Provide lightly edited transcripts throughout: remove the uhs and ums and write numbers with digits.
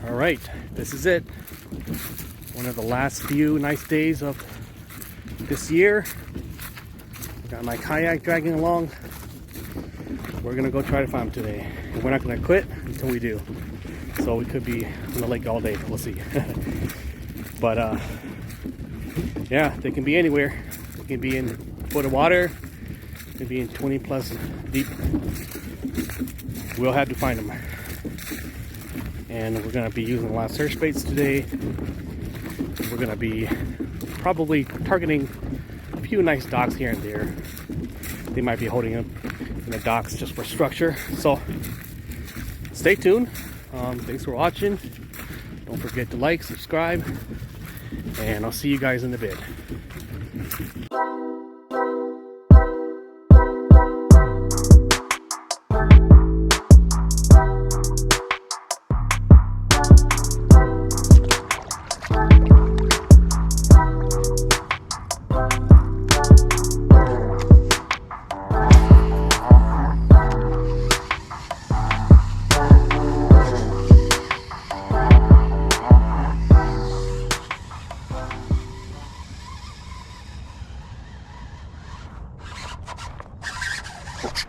All right, this is it. One of the last few nice days of this year. Got my kayak dragging along. We're gonna go try to find them today. And we're not gonna quit until we do. So we could be on the lake all day. We'll see. But yeah, they can be anywhere. They can be in a foot of water. They can be in 20 plus deep. We'll have to find them. And we're gonna be using a lot of search baits today. We're gonna be probably targeting a few nice docks here and there. They might be holding them in the docks just for structure. So stay tuned. Thanks for watching. Don't forget to like, subscribe, and I'll see you guys in a bit.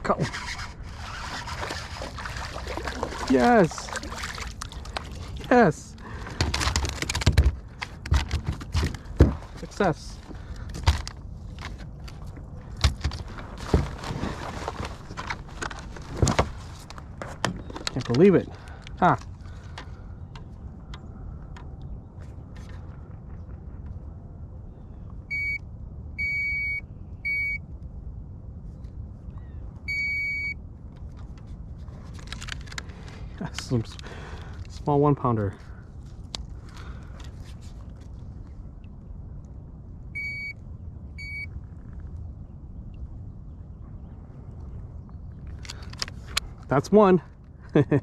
Go. Yes. Yes. Success. Can't believe it. Huh. Some small 1-pounder. That's one. Look at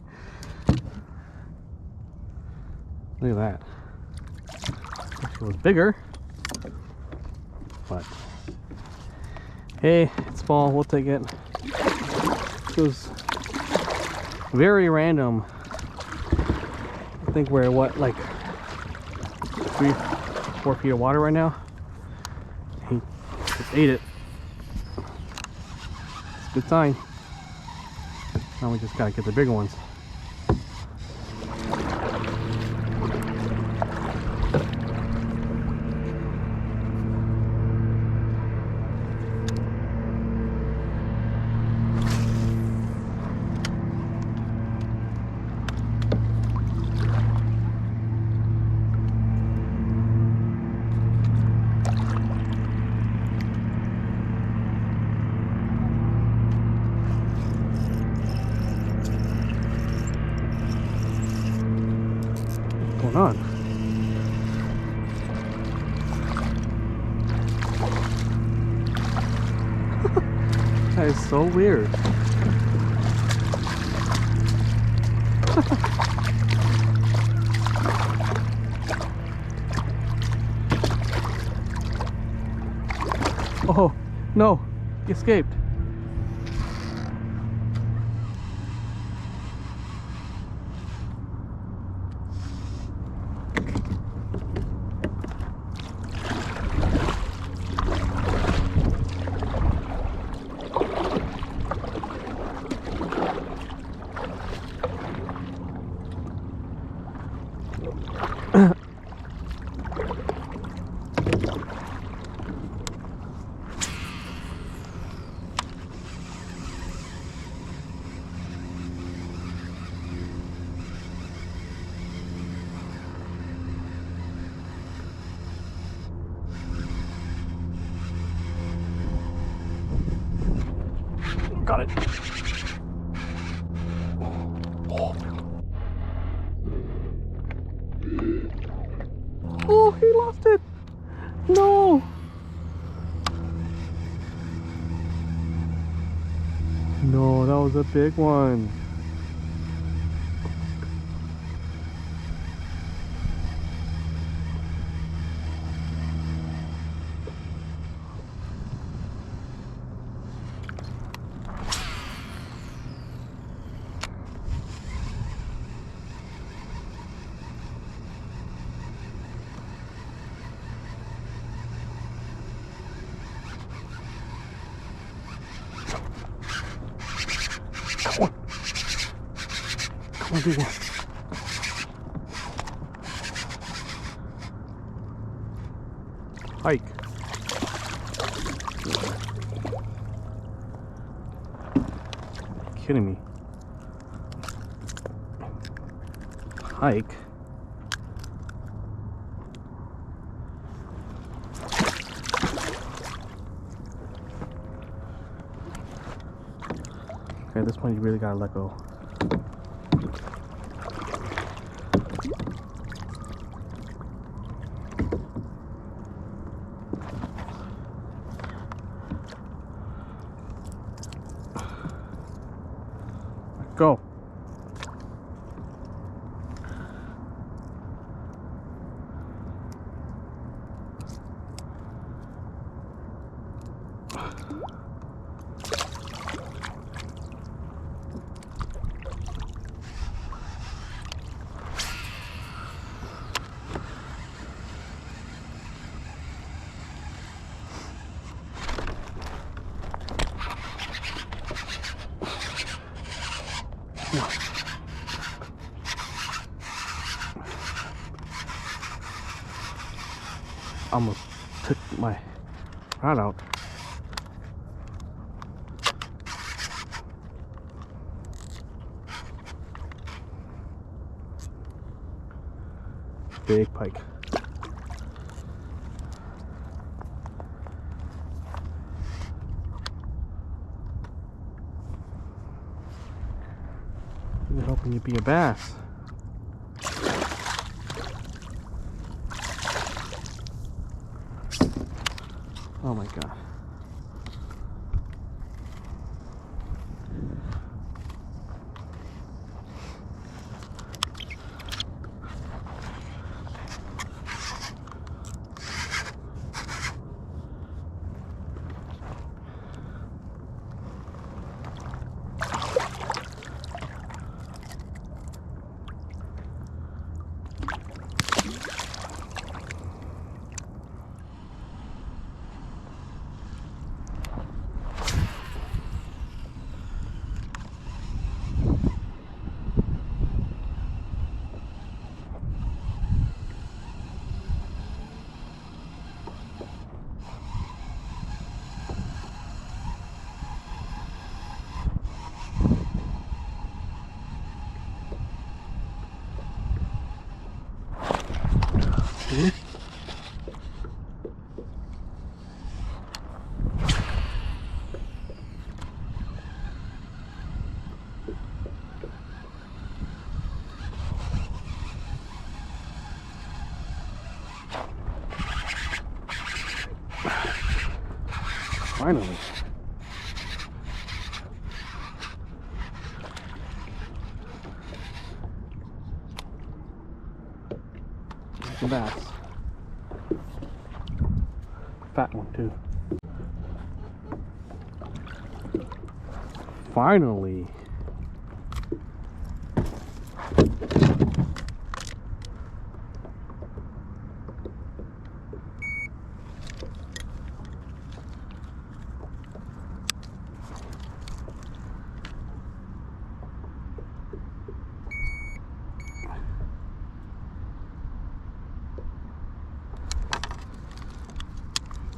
that. It was bigger, but hey, it's small. We'll take it. It was very random. I think we're what, like 3-4 feet of water right now. He just ate it. It's a good sign. Now we just gotta get the bigger ones. What's going on? That is so weird. Oh no, he escaped. Got it. Oh, he lost it. No. No, that was a big one. I'll do one. Pike. Kidding me. Pike. Okay, this one you really gotta let go. Go. Almost took my rod out. Big pike. You're hoping you'd be a bass. Oh my God. Finally. Like a bass. Fat one too. Finally.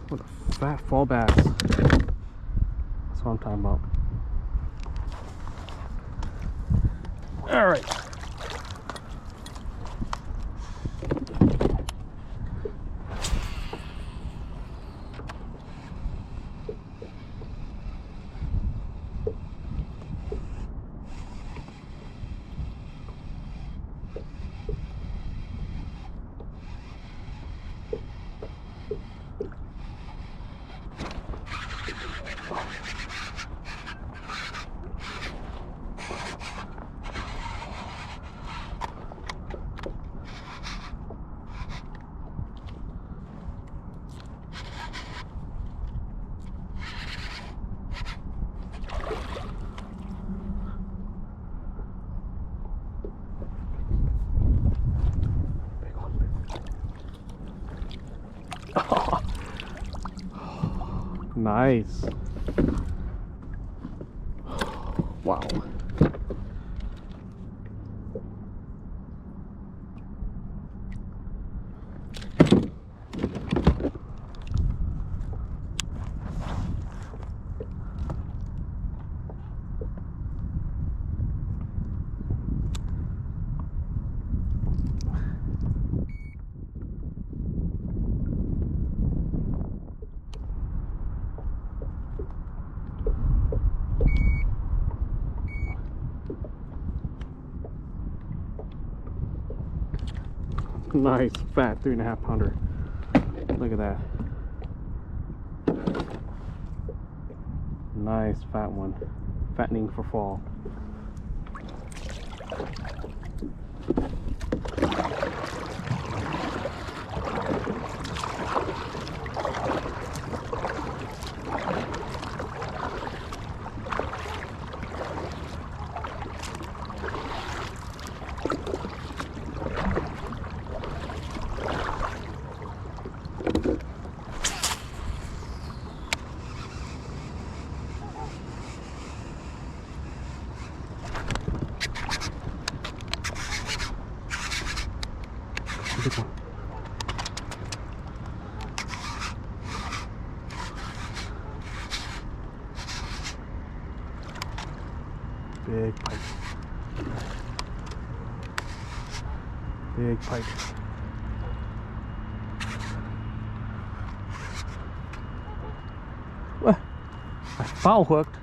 What a fat fall bass. That's what I'm talking about. All right. Nice. Wow. Nice, fat 3.5 pounder. Look at that. Nice fat one. Fattening for fall. Big one. Big pike. Big pike. What? I foul hooked.